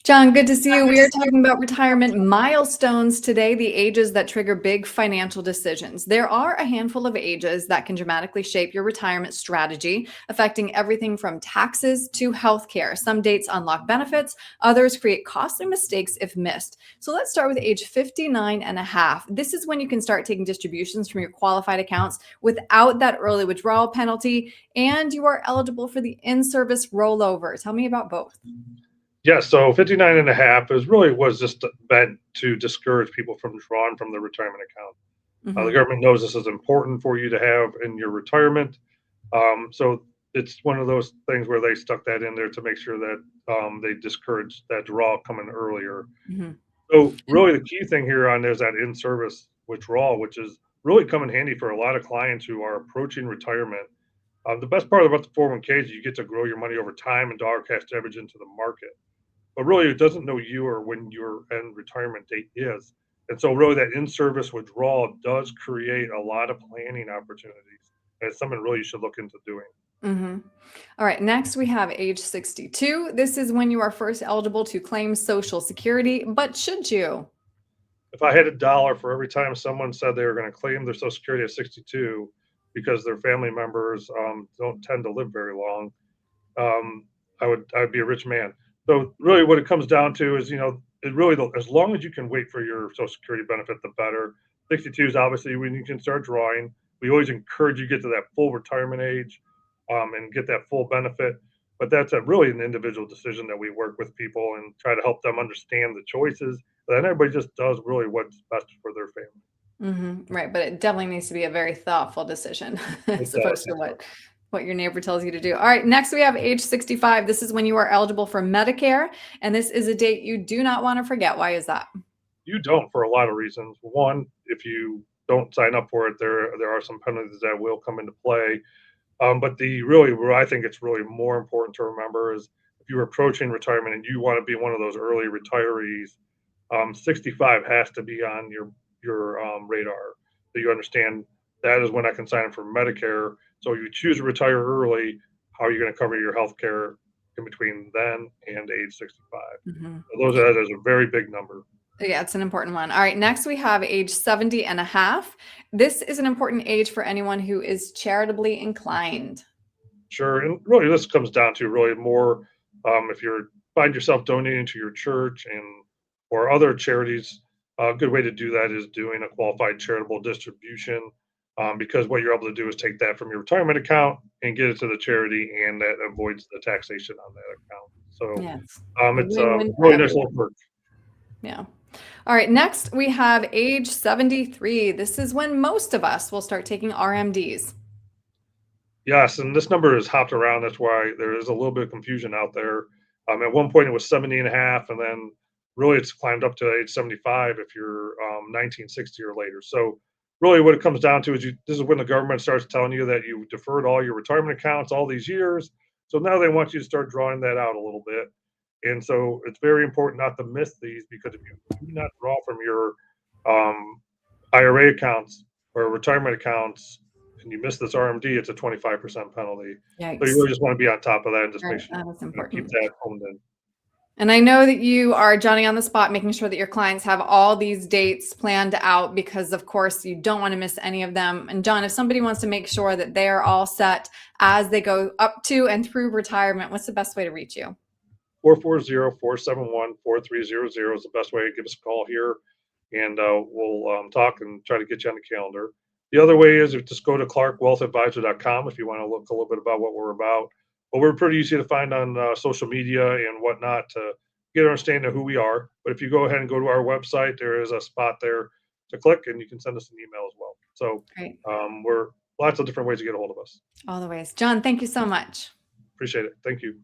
John, good to see you. We are talking about retirement milestones today, the ages that trigger big financial decisions. There are a handful of ages that can dramatically shape your retirement strategy, affecting everything from taxes to healthcare. Some dates unlock benefits, others create costly mistakes if missed. So let's start with age 59 and a half. This is when you can start taking distributions from your qualified accounts without that early withdrawal penalty, and you are eligible for the in-service rollover. Tell me about both. Yeah, so 59 and a half was just meant to discourage people from drawing from the retirement account. The Mhm. government knows this is important for you to have in your retirement. So it's one of those things where they stuck that in there to make sure that they discourage that draw coming earlier. Mhm. So really the key thing here on there's that in-service withdrawal, which is really come in handy for a lot of clients who are approaching retirement. The best part about the 401k is you get to grow your money over time and dollar cost average into the market. But really, it doesn't know you or when your end retirement date is. And so, really, that in service withdrawal does create a lot of planning opportunities. And it's something really you should look into doing. Mhm. All right, next we have age 62. This is when you are first eligible to claim Social Security, but should you? If I had a dollar for every time someone said they were going to claim their Social Security at 62 because their family members don't tend to live very long, um, I'd be a rich man. So really, what it comes down to is, it really as long as you can wait for your Social Security benefit, the better. 62 is obviously when you can start drawing. We always encourage you to get to that full retirement age, and get that full benefit. But that's really an individual decision that we work with people and try to help them understand the choices. Then everybody just does really what's best for their family. Right, but it definitely needs to be a very thoughtful decision It as opposed does. to what your neighbor tells you to do. All right, next we have age 65. This is when you are eligible for Medicare, and this is a date you do not want to forget. Why is that? You don't for a lot of reasons. One, if you don't sign up for it, there are some penalties that will come into play. But the really, where I think it's really more important to remember is if you're approaching retirement and you want to be one of those early retirees, 65 has to be on your radar. So you understand that is when I can sign up for Medicare. So if you choose to retire early, how are you going to cover your health care in between then and age 65? Mhm. So that is a very big number. Yeah, it's an important one. All right, next we have age 70 and a half. This is an important age for anyone who is charitably inclined. Sure, and really this comes down to really more, if you find yourself donating to your church and or other charities, a good way to do that is doing a qualified charitable distribution, because what you're able to do is take that from your retirement account and get it to the charity, and that avoids the taxation on that account. So Yes. A it's a win-win for really nice little everyone. perk. Yeah. All right, next we have age 73. This is when most of us will start taking RMDs. Yes, and this number has hopped around. That's why there is a little bit of confusion out there. At one point, it was 70 and a half, and then really it's climbed up to age 75 if you're 1960 or later. So, really, what it comes down to is this is when the government starts telling you that you deferred all your retirement accounts all these years. So now they want you to start drawing that out a little bit. And so it's very important not to miss these because if you do not draw from your um, IRA accounts or retirement accounts and you miss this RMD, it's a 25% penalty. So you Yikes. really just want to be on top of that and just make Right, sure that is keep important. that honed in. And I know that you are Johnny on the spot, making sure that your clients have all these dates planned out because, of course, you don't want to miss any of them. And John, if somebody wants to make sure that they are all set as they go up to and through retirement, what's the best way to reach you? 440-471-4300 is the best way to give us a call here, and we'll talk and try to get you on the calendar. The other way is just go to clarkwealthadvisor.com if you want to look a little bit about what we're about. But we're pretty easy to find on social media and whatnot to get an understanding of who we are. But if you go ahead and go to our website, there is a spot there to click, and you can send us an email as well. So Great. we're lots of different ways to get a hold of us. All the ways. John, thank you so much. Appreciate it. Thank you.